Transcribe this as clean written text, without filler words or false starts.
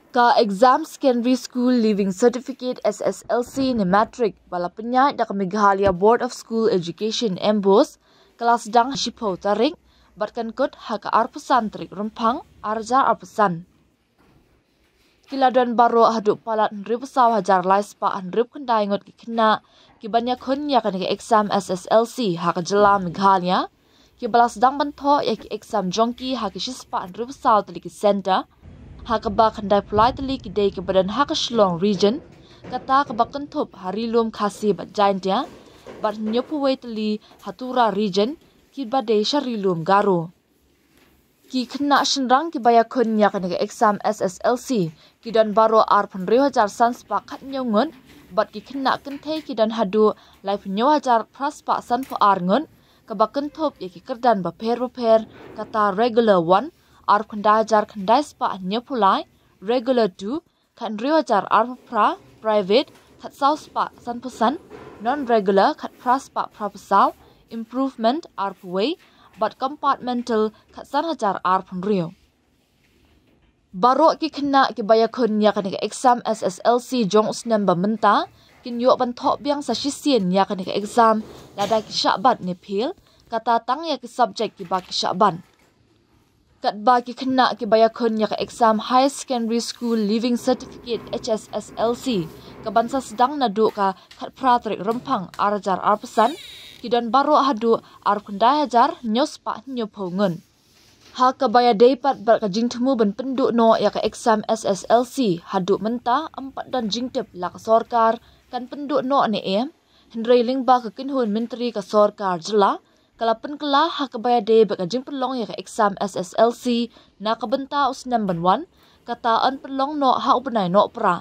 Ka exam secondary school leaving certificate SSLC ni matric bala penyai da Meghalaya Board of School Education Embos kelas dang shipau tarik batkan kot haka arpesan tarik rempang arjar arpesan. Kiladan baro haduk palat hendrip saw hajar laispa hendrip kendai ngot kena kibanya kunya kan exam SSLC haka jela Meghalaya kibala sedang bentok ya exam jongki haka shispa hendrip saw tarik center haka ba kendai pulai tali kidai ke badan haka Shillong region kata ke bakentup hari lum kasih bat giant ya bat nyopuwe tali hatura region ki badai syarilum garo ki kena shenrang ki baya kunya kan exam SSLC ki dan baro ar penriu hajar sanspa kat nyongun bat ki kena kentei ki dan hadu lai penyo hajar praspa san po ar ngun ke bakentup ya ki kerdan baper kata regular 1 ar kendai hajar kendai spa nyopulai regular 2 kan riu hajar ar pra private kat saw spa san pesan non regular kat praspa prapesal improvement ar puwei but compartmental kat san hajar ar penriu. Baro ki kena ki baya kunya kan exam SSLC jong usnam bamenta kin yo bantok biang sa shisien ya kan exam lada ki syakbat ni pil kata tang ya ki subject ki ba ki syakban. Kat ba ki kena ki baya kunya ka exam high secondary school leaving certificate HSSLC ke bansa sedang nadu ka kat pratrik rempang arjar arpesan ki dan baro hadu ar kendai hajar nyospa nyopongun. Ha ka baya deipat bar ka jingtemu ben penduk no ya ka exam SSLC hadu menta 4 dan jingtep la ka sorkar kan penduk no ni Hendrei lingba ka kinhun menteri ka sorkar jela kalapen kela ha ka baya de bar ka jing pelong ya ka exam SSLC na ka benta usnam banwan kata an pelong no ha ubenai no pra.